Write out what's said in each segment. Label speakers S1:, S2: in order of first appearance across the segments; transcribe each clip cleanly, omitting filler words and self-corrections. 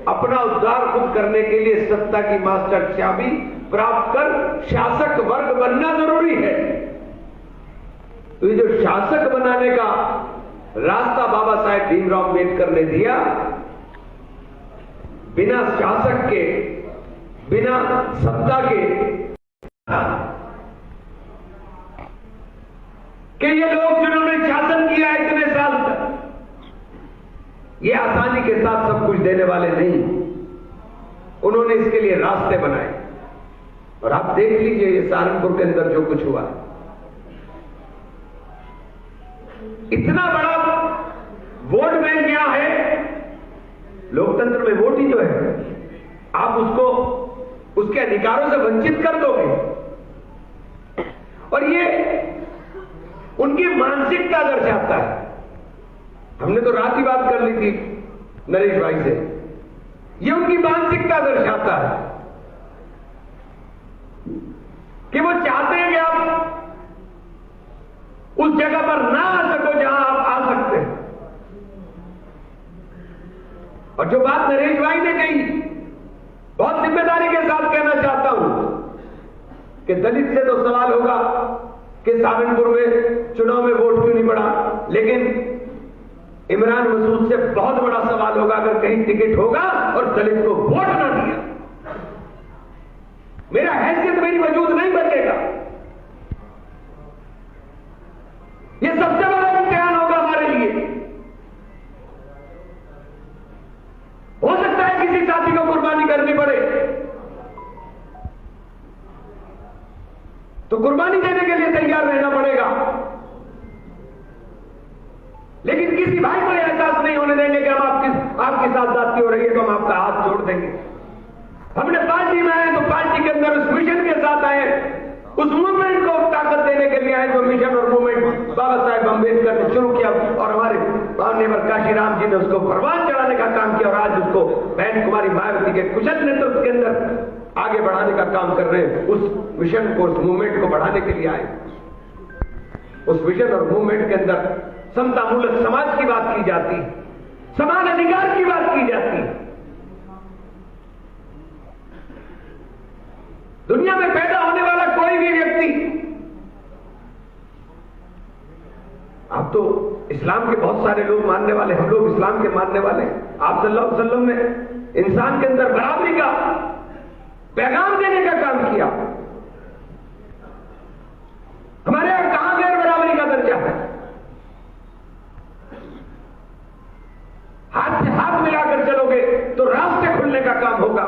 S1: अपना उद्धार खुद करने के लिए सत्ता की मास्टर चाबी प्राप्त कर शासक वर्ग बनना जरूरी है। तो ये जो शासक बनाने का रास्ता बाबा साहेब भीमराव अम्बेडकर ने दिया, बिना शासक के, बिना सत्ता के, कि ये लोग जिन्होंने शासन किया इतने साल तक, ये आसानी के साथ सब कुछ देने वाले नहीं। उन्होंने इसके लिए रास्ते बनाए। और आप देख लीजिए ये सहारनपुर के अंदर जो कुछ हुआ, इतना बड़ा वोट बैंक यहाँ है। लोकतंत्र में वोट ही तो है, आप उसको उसके अधिकारों से वंचित कर दोगे। और ये उनकी मानसिकता दर्शाता है। हमने तो रात ही बात कर ली थी नरेश भाई से, ये उनकी मानसिकता दर्शाता है कि वो चाहते हैं कि आप उस जगह पर ना आ सको जहां आप आ सकते हैं। और जो बात नरेश भाई ने कही, बहुत जिम्मेदारी के साथ कहना चाहता हूं कि दलित से तो सवाल होगा कि सहारनपुर में चुनाव में वोट क्यों नहीं बढ़ा, लेकिन इमरान मसूद से बहुत बड़ा सवाल होगा अगर कहीं टिकट होगा और दलित को वोट ना दिया, मेरा हैसियत, मेरी वजूद नहीं बचेगा। यह सबसे बड़ा इम्तिहान होगा हमारे लिए। हो सकता है किसी साथी को कुर्बानी करनी पड़े, तो कुर्बानी देने के लिए तैयार रहना पड़ेगा, लेकिन किसी भाई को एहसास नहीं होने देंगे कि हम आपके साथ जाती हो रही है तो हम आपका हाथ जोड़ देंगे। हमने पार्टी में आए तो पार्टी के अंदर उस मिशन के साथ आए, उस मूवमेंट को ताकत देने के लिए आए जो मिशन और मूवमेंट बाबा साहेब अम्बेडकर ने शुरू किया और हमारे माननीय काशीराम जी ने उसको परवान चढ़ाने का काम किया और आज उसको बहन कुमारी मायावती के कुशल नेतृत्व के अंदर आगे बढ़ाने का काम कर रहे हैं। उस मिशन को, उस मूवमेंट को बढ़ाने के लिए आए। उस विजन और मूवमेंट के अंदर समतामूलक समाज की बात की जाती, समान अधिकार की बात की जाती। दुनिया में पैदा होने वाला कोई भी व्यक्ति, आप तो इस्लाम के बहुत सारे लोग मानने वाले, हम लोग इस्लाम के मानने वाले, आप सल्लल्लाहु अलैहि वसल्लम ने इंसान के अंदर बराबरी का पैगाम देने का काम किया। हमारे यहां कहां गैर बराबरी का दर्जा है? हाथ से हाथ मिलाकर चलोगे तो रास्ते खुलने का काम होगा।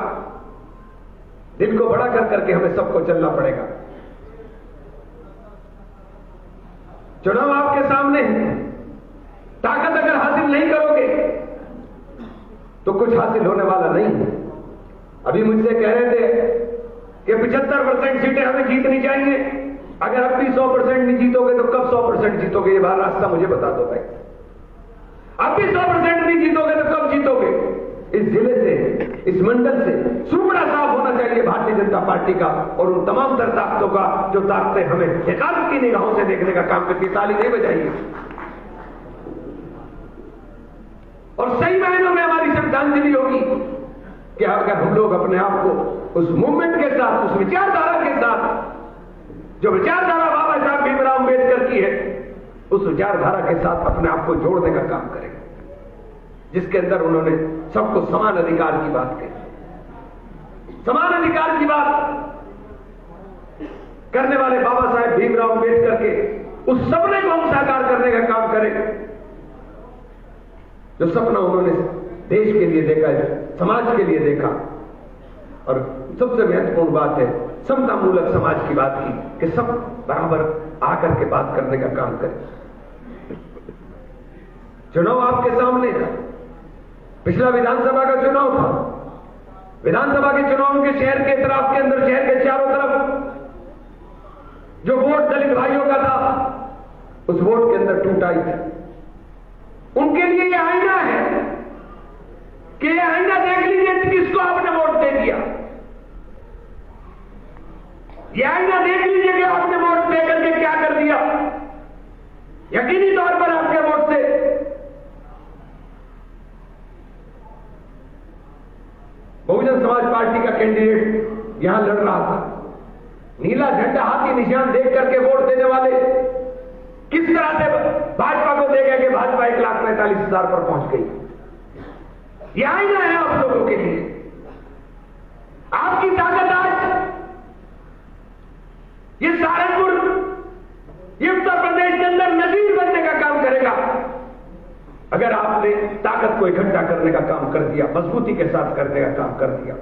S1: दिल को बड़ा कर करके हमें सबको चलना पड़ेगा। चुनाव आपके सामने है, ताकत अगर हासिल नहीं करोगे तो कुछ हासिल होने वाला नहीं है। अभी मुझसे कह रहे थे कि 75% सीटें हमें जीतनी चाहिए, अगर अब भी 100% नहीं जीतोगे तो कब 100% जीतोगे? ये बार रास्ता मुझे बता दो भाई। अब भी 100% नहीं जीतोगे तो कब जीतोगे? इस जिले से, इस मंडल से सूबड़ा साफ होना चाहिए भारतीय जनता पार्टी का और उन तमाम तर ताकतों का जो ताकतें हमें हिफाजत की निगाहों से देखने का काम करती। ताली नहीं बजाइए। और सही मायनों में हमारी श्रद्धांजलि होगी कि अगर हम लोग अपने आप को उस मूवमेंट के साथ, उस विचारधारा के साथ, जो विचारधारा बाबा साहब भीमराव अम्बेडकर की है, उस विचारधारा के साथ अपने आप को जोड़ने का काम करें, जिसके अंदर उन्होंने सबको समान अधिकार की बात कही। समान अधिकार की बात करने वाले बाबा साहेब भीमराव अम्बेडकर के उस सपने को हम साकार करने का काम करें, जो सपना उन्होंने देश के लिए देखा है, समाज के लिए देखा। और सबसे महत्वपूर्ण बात है समतामूलक समाज की बात की कि सब बराबर आकर के बात करने का काम करें। चुनाव आपके सामने था, पिछला विधानसभा का चुनाव था। विधानसभा के चुनाव के शहर के इतराफ के अंदर, शहर के चारों तरफ जो वोट दलित भाइयों का था, उस वोट के अंदर टूट आई थी। उनके लिए यह आईना है कि यह आईना देख लीजिए किसको आपने वोट दे दिया। यह आईना देख लीजिए कि आपने वोट दे करके क्या कर दिया। यकीनी तौर पर आपके वोट से बहुजन समाज पार्टी का कैंडिडेट यहां लड़ रहा था। नीला झंडा हाथी निशान देख करके वोट देने वाले किस तरह से भाजपा को देगा कि भाजपा 1,45,000 पर पहुंच गई। यह आईना है आप लोगों के लिए। आपकी ताकत आज ये सहारनपुर, ये उत्तर प्रदेश के अंदर नजीर बनने का काम करेगा अगर आपने ताकत को इकट्ठा करने का काम कर दिया, मजबूती के साथ करने का काम कर दिया।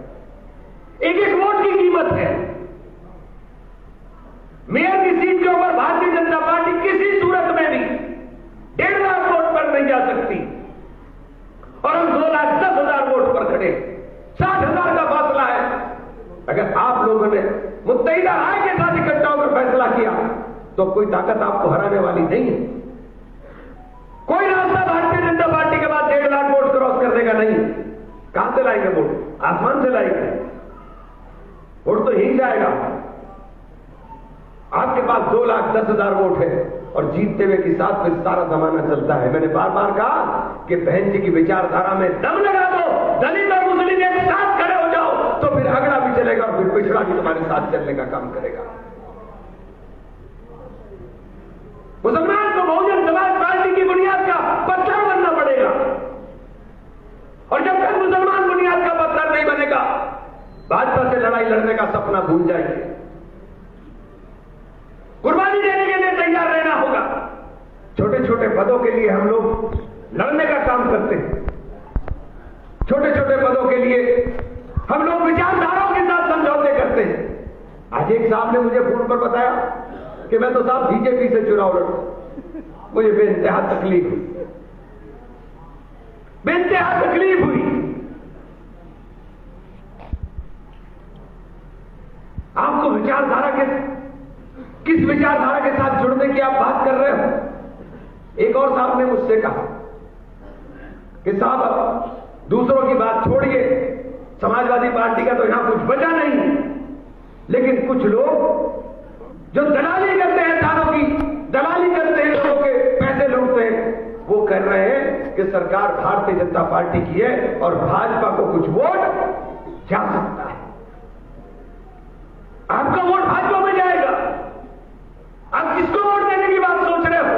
S1: एक एक वोट की कीमत है। मेयर की सीट के ऊपर भारतीय जनता पार्टी किसी सूरत में भी 1.5 लाख वोट पर नहीं जा सकती और हम 2,10,000 वोट पर खड़े। 60,000 का फासला है। अगर आप लोगों ने मुत्तहिदा राय के साथ इकट्ठा होकर फैसला किया तो कोई ताकत आपको हराने वाली नहीं है। कोई रास्ता भारतीय जनता पार्टी के बाद 1.5 लाख वोट क्रॉस करने का नहीं। कहां से लाएंगे वोट? आसमान से लाएंगे वोट तो यही जाएगा। आपके पास 2,10,000 वोट है और जीतते हुए के साथ फिर सारा जमाना चलता है। मैंने बार बार कहा कि बहन जी की विचारधारा में दम लगा दो, दलित और मुस्लिम एक साथ खड़े हो जाओ तो फिर अगला भी चलेगा और फिर पिछड़ा भी तुम्हारे साथ चलने का काम करेगा। मुसलमान को बहुजन समाज पार्टी की बुनियाद का पत्थर बनना पड़ेगा और जब तक मुसलमान बुनियाद का पत्थर नहीं बनेगा भाजपा से लड़ाई लड़ने का सपना भूल जाएंगे। कुर्बानी देने के लिए तैयार रहना होगा। छोटे छोटे पदों के लिए हम लोग लड़ने का काम करते हैं। छोटे छोटे पदों के लिए हम लोग विचारधाराओं के साथ समझौते करते हैं। आज एक साहब ने मुझे फोन पर बताया कि मैं तो साहब बीजेपी से चुनाव लड़ूं। मुझे बेइंतहा तकलीफ हुई, बेइंतहा तकलीफ हुई। आपको विचारधारा के किस विचारधारा के साथ जुड़ने की आप बात कर रहे हो? एक और साहब ने मुझसे कहा कि साहब दूसरों की बात छोड़िए, समाजवादी पार्टी का तो यहां कुछ बचा नहीं, लेकिन कुछ लोग जो दलाली करते हैं, दानों की दलाली करते हैं, लोगों के पैसे लूटते हैं, वो कह रहे हैं कि सरकार भारतीय जनता पार्टी की है और भाजपा को कुछ वोट जा सकता है। आपका वोट भाजपा में जाएगा। आप किसको वोट देने की बात सोच रहे हो?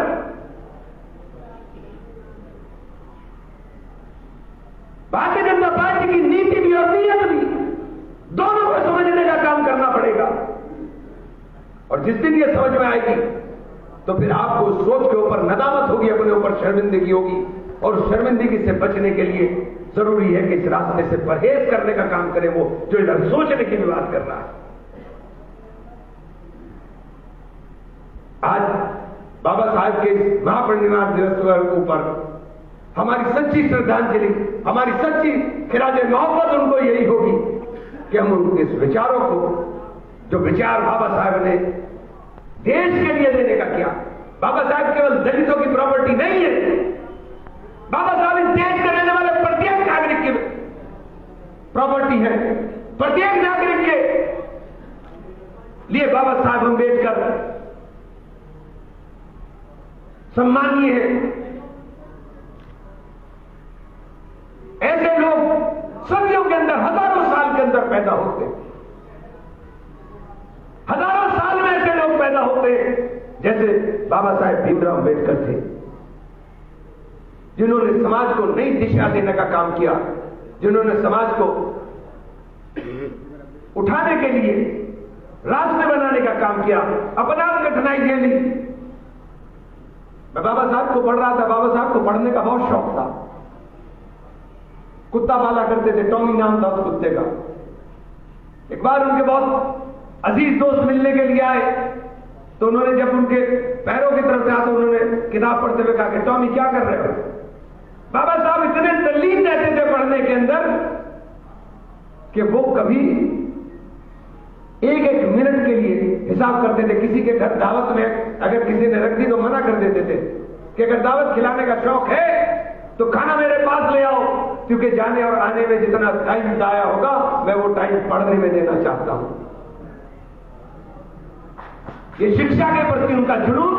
S1: भारतीय जनता पार्टी की नीति भी और नीयत भी दोनों को समझने का काम करना पड़ेगा और जिस दिन ये समझ में आएगी तो फिर आपको उस सोच के ऊपर नदामत होगी, अपने ऊपर शर्मिंदगी होगी और शर्मिंदगी से बचने के लिए जरूरी है कि इस रास्ते से परहेज करने का काम करे वो जो इधर सोचने की भी बात कर रहा है। आज बाबा साहब के महापरिनिर्वाण दिवस के ऊपर हमारी सच्ची श्रद्धांजलि, हमारी सच्ची खिराज मोहब्बत उनको यही होगी कि हम उनके इस विचारों को, जो विचार बाबा साहब ने देश के लिए देने का किया। बाबा साहब केवल दलितों की प्रॉपर्टी नहीं है, बाबा साहब इस देश के रहने वाले प्रत्येक नागरिक की प्रॉपर्टी है। प्रत्येक नागरिक के लिए बाबा साहब अम्बेडकर सम्मानीय है। ऐसे लोग सदियों के अंदर, हजारों साल के अंदर पैदा होते हैं। हजारों साल में ऐसे लोग पैदा होते हैं जैसे बाबा साहेब भीमराव अम्बेडकर थे, जिन्होंने समाज को नई दिशा देने का काम किया, जिन्होंने समाज को उठाने के लिए रास्ते बनाने का काम किया, अपना कठिनाई झेली। मैं बाबा साहब को पढ़ रहा था। बाबा साहब को पढ़ने का बहुत शौक था। कुत्ता पाला करते थे, टॉमी नाम था उस कुत्ते का। एक बार उनके बहुत अजीज दोस्त मिलने के लिए आए तो उन्होंने जब उनके पैरों की तरफ जाते उन्होंने किताब पढ़ते हुए कहा कि टॉमी क्या कर रहे हो? बाबा साहब इतने तल्लीन रहते थे पढ़ने के अंदर कि वो कभी एक एक मिनट के लिए हिसाब करते थे। किसी के घर दावत में अगर किसी ने रख दी तो मना कर देते थे कि अगर दावत खिलाने का शौक है तो खाना मेरे पास ले आओ, क्योंकि जाने और आने में जितना टाइम जाया होगा मैं वो टाइम पढ़ने में देना चाहता हूं। ये शिक्षा के प्रति उनका जुनून,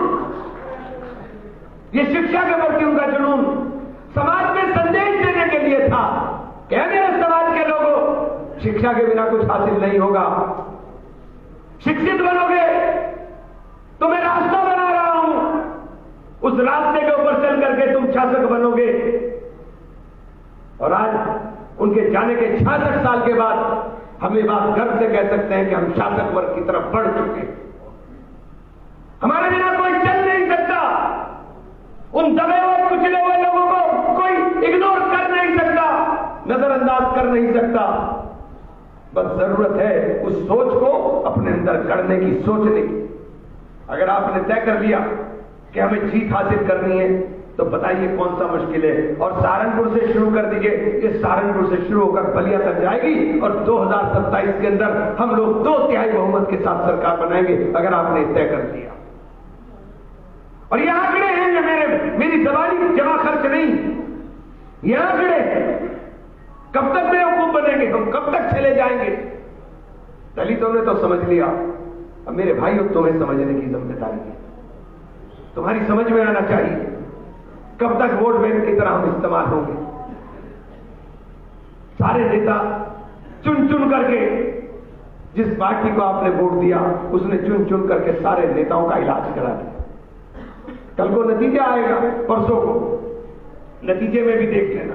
S1: ये शिक्षा के प्रति उनका जुनून समाज में संदेश देने के लिए था कि मेरे समाज के लोगों, शिक्षा के बिना कुछ हासिल नहीं होगा। शिक्षित बनोगे तो मैं रास्ता बना रहा हूं, उस रास्ते के ऊपर चल करके तुम शासक बनोगे। और आज उनके जाने के 66 साल के बाद हम ये बात गर्व से कह सकते हैं कि हम शासक वर्ग की तरफ बढ़ चुके हैं। हमारे बिना कोई चल नहीं सकता, उन दबे हुए कुचले हुए लोगों को कोई इग्नोर कर नहीं सकता, नजरअंदाज कर नहीं सकता। बस जरूरत है उस सोच को अपने अंदर गढ़ने की, सोचने की। अगर आपने तय कर लिया कि हमें जीत हासिल करनी है तो बताइए कौन सा मुश्किल है। और सहारनपुर से शुरू कर दीजिए, ये सहारनपुर से शुरू होकर बलिया तक जाएगी और 2027 के अंदर हम लोग 2/3 बहुमत के साथ सरकार बनाएंगे, अगर आपने तय कर दिया। और ये आंकड़े हैं जो मेरी जबानी जमा खर्च नहीं, ये आंकड़े हैं। कब तक बेवकूफ बनेंगे हम, कब तक चले जाएंगे? दलितों ने तो समझ लिया, अब मेरे भाइयों तुम्हें समझने की जिम्मेदारी है, तुम्हारी समझ में आना चाहिए। कब तक वोट बैंक की तरह हम इस्तेमाल होंगे? सारे नेता चुन चुन करके, जिस पार्टी को आपने वोट दिया उसने चुन चुन करके सारे नेताओं का इलाज करा दिया। कल को नतीजा आएगा, परसों को नतीजे में भी देख लेना,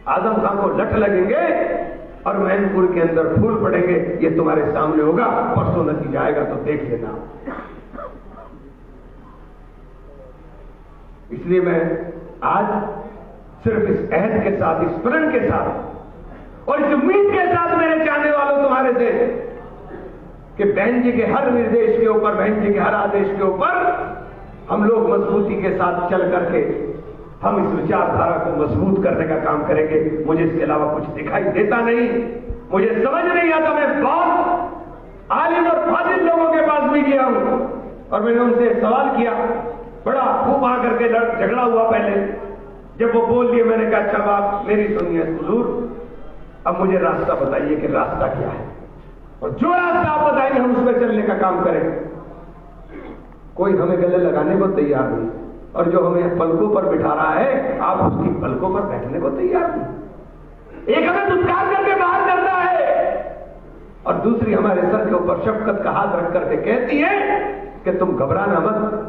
S1: आजम खान को लट लगेंगे और मैनपुर के अंदर फूल पड़ेंगे, ये तुम्हारे सामने होगा। परसों नतीजा आएगा तो देख लेना। इसलिए मैं आज सिर्फ इस अहद के साथ, इस प्रण के साथ और इस उम्मीद के साथ मेरे चाहने वालों तुम्हारे से कि बहन जी के हर निर्देश के ऊपर, बहन जी के हर आदेश के ऊपर हम लोग मजबूती के साथ चल करके हम इस विचारधारा को मजबूत करने का काम करेंगे। मुझे इसके अलावा कुछ दिखाई देता नहीं, मुझे समझ नहीं आता। मैं बहुत आलिम और फाजिल लोगों के पास भी गया हूं और मैंने उनसे सवाल किया, बड़ा खूब आकर के झगड़ा हुआ पहले। जब वो बोल लिए मैंने कहा अच्छा बात मेरी सुनिए हुजूर, अब मुझे रास्ता बताइए कि रास्ता क्या है, और जो रास्ता आप बताएंगे हम उस पर चलने का काम करेंगे। कोई हमें गले लगाने को तैयार नहीं, और जो हमें पलकों पर बिठा रहा है आप उसकी पलकों पर बैठने को तैयार नहीं। एक हमें दुत्कार करके बाहर करता है और दूसरी हमारे सर के ऊपर शफकत का हाथ रख करके कहती है कि तुम घबराना मत,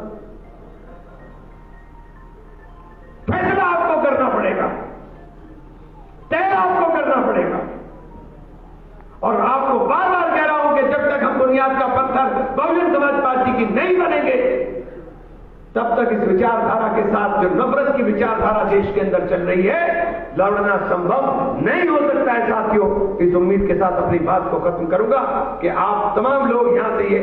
S1: फैसला आपको करना पड़ेगा, तय आपको करना पड़ेगा। और आपको बार बार कह रहा हूं कि जब तक हम बुनियाद का पत्थर बहुजन समाज पार्टी की नहीं बनेंगे तब तक इस विचारधारा के साथ, जो नफरत की विचारधारा देश के अंदर चल रही है, लड़ना संभव नहीं हो सकता है। साथियों, इस उम्मीद के साथ अपनी बात को खत्म करूंगा कि आप तमाम लोग यहां से ये